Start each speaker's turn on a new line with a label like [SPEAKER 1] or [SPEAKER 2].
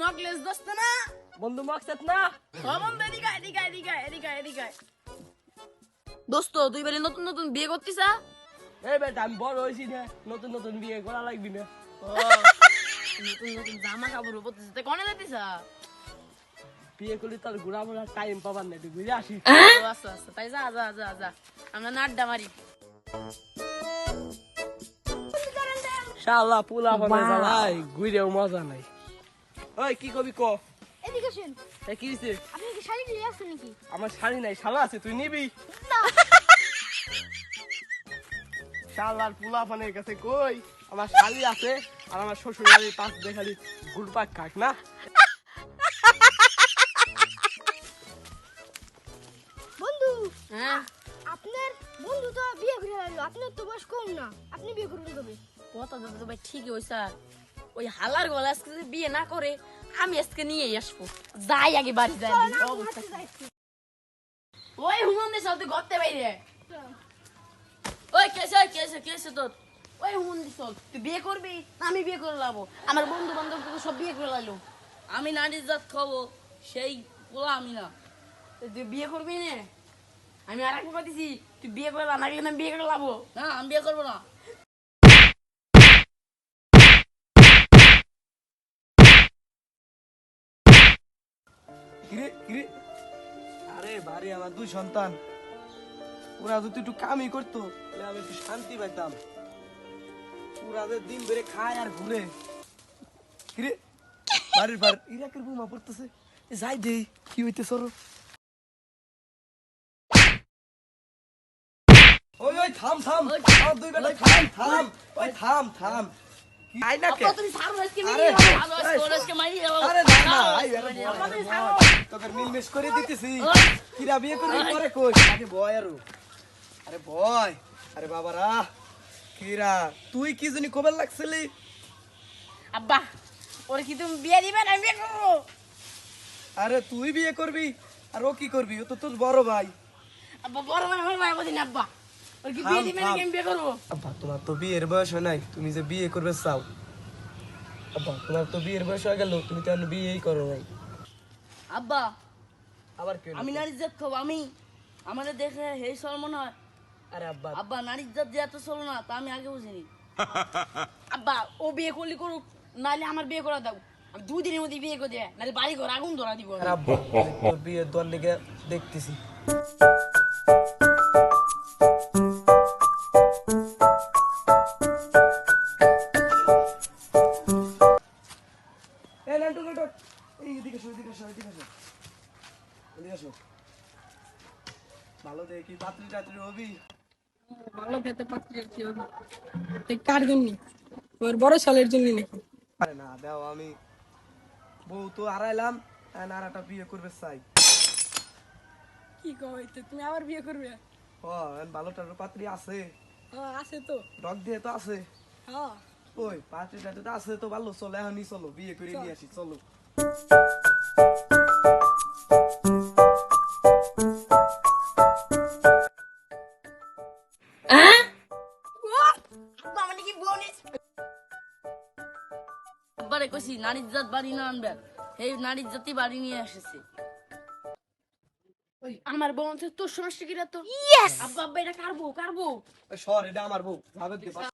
[SPEAKER 1] নকলেস দোস্ত না
[SPEAKER 2] বন্ধু মাকসাদ না
[SPEAKER 1] বন্ধু এদিকে দোস্ত তুই বেরে নতুন নতুন বিয়ে করতিস
[SPEAKER 2] এই বেটা আমি বড় হইছি না নতুন নতুন বিয়ে করা লাগবি না
[SPEAKER 1] নতুন নতুন জামা কাপড় পরতিস তে কোনে যাতিস
[SPEAKER 2] বিয়ে করলে তোর ঘুরা মোড়া টাইম পাবার না তুই ঘুরে আসিস
[SPEAKER 1] আচ্ছা আচ্ছা তাই যা যা যা যা আমরা না আড্ডা মারি
[SPEAKER 2] শালা পোলা বানা জ্বালাই ঘুরেও মজা নাই ওই কি কবি ক
[SPEAKER 3] এদিকে আসেন।
[SPEAKER 2] এ কি হইছে
[SPEAKER 3] আপনি কি শাড়ি নিয়ে আসছেন নাকি?
[SPEAKER 2] আমার শাড়ি নাই শালা আছে তুই নিবি
[SPEAKER 3] না।
[SPEAKER 2] শালার পোলা পানের কাছে কই আমার শালি আছে আর আমার শ্বশুর বাড়ির পাশ দেখালি গুড়পাক খাক না
[SPEAKER 3] বন্ধু,
[SPEAKER 1] হ্যাঁ
[SPEAKER 3] আপনার বন্ধু তো বিয়ে করে আইলো। আপনার তো বয়স কম না। আপনি বিয়ে করবেন কবে?
[SPEAKER 1] কথা তো ভাই ঠিকই হইছে ওই হালার গলা আজকে যদি বিয়ে না করে আমি আজকে নিয়েই আসবো যাই আগে বাড়ি যাই
[SPEAKER 3] চল না,
[SPEAKER 1] অবস্থা
[SPEAKER 3] হাঁটতে যাচ্ছি।
[SPEAKER 1] ওই হুমন দে চলতে ঘরতে বাইরে ওই কেসে তোর ওই হুমন দি চল তুই বিয়ে করবি না আমি বিয়ে করে লাবো আমার বন্ধু বান্ধব সব বিয়ে করে লাইলো আমি নারীর জাত খাবো সেই পোলা আমি না তুই বিয়ে করবি না আমি আর একটা দিছি তুই বিয়ে করে না গেলে আমি বিয়ে করে লাবো না আমি বিয়ে করবো না
[SPEAKER 2] কিরে কিরে আরে বাড়ি আমার দুই সন্তান ওরা যদি একটু কামই করতো তাহলে আমি একটু শান্তি পাইতাম ওরা যে দিন বেড়ে খায় আর ঘুরে কিরে বাড়ির বার ইরাকের বোমা পড়তেছে যাই দেই কি হইতে সরো ওই ওই থাম থাম আমার দুই বেটা থাম থাম ওই থাম থাম আই না কে
[SPEAKER 1] তুমি সারো আজকে
[SPEAKER 2] আরে,
[SPEAKER 1] মেরে ভালো আজকে মারি
[SPEAKER 2] আরে না না আই আরে তোকে মিলমিশ করে দিতেছি কিরা বিয়ে করবি পরে কই আগে বয় আরে বয় আরে বাবারা কিরা তুই কি জানি খবর লাগছিলি
[SPEAKER 1] আব্বা ওরে কি তুমি বিয়ে দিবে না আমি বিয়ে করবো
[SPEAKER 2] আরে তুই বিয়ে করবি আর ও কি করবি ও তো তোর বড় ভাই
[SPEAKER 1] আব্বা বড় ভাই আমার ভাই বদিন আব্বা ওরে কি বিয়ে দিবে না আমি বিয়ে করবো
[SPEAKER 2] আব্বা তোমার তো বিয়ের বয়স হয় নাই তুমি যে বিয়ে করবে চাও আব্বা তোমার তো বিয়ের বয়স হয়ে গেল তুমি তো বিয়েই করো নাই
[SPEAKER 1] আব্বা
[SPEAKER 2] আবার কি
[SPEAKER 1] আমি নারী জাত খাবো আমি আমাদের দেখে হেই সল মনে হয়
[SPEAKER 2] আরে আব্বা
[SPEAKER 1] আব্বা নারীর জাত যে এত চলো না তা আমি আগে বুঝিনি আব্বা ও বিয়ে করলি করুক নাহলে আমার বিয়ে করা দাও আমি 2 দিনের মধ্যে বিয়ে করে দেয় নাহলে বাড়ি ঘর আগুন ধরা দিব আমি।
[SPEAKER 2] আরে আব্বা তোর বিয়ের দোয়ার লেগে দেখতেছি এই নান্টু নান্টু এই এদিকে এসো এদিকে এসো এদিকে এসো এদিকে এসো ভালো দেখি পাত্রী টাত্রী হবি
[SPEAKER 4] ভালো খেতে পাচ্ছি কি হবে তুই কার জন্য ওর বড় সালের জন্য নাকি
[SPEAKER 2] আরে না দাও আমি বউ তো হারাইলাম আর একটা বিয়ে করবে চাই
[SPEAKER 4] কি কইতে তুমি আবার বিয়ে করবে
[SPEAKER 2] ও ভালো টালো পাত্রী আছে
[SPEAKER 4] হ্যাঁ আছে তো
[SPEAKER 2] ডগ দিয়ে তো আছে
[SPEAKER 4] হ্যাঁ
[SPEAKER 2] ওই পাত্রী টাত্রী তো আছে তো ভালো চলো এখনই চলো বিয়ে করে নিয়ে আসি চলো
[SPEAKER 1] আব্বা মানে কি বোনিস আব্বারে কইছি নারীর জাত বাড়ি না আনবে এই নারীর জাতি বাড়ি নিয়ে এসেছে ওই আমার বোন তো তোর সমস্যা কি রে তো আব্বা আব্বা এটা কারবো
[SPEAKER 2] সর এটা আমার বউ যাবে দিয়ে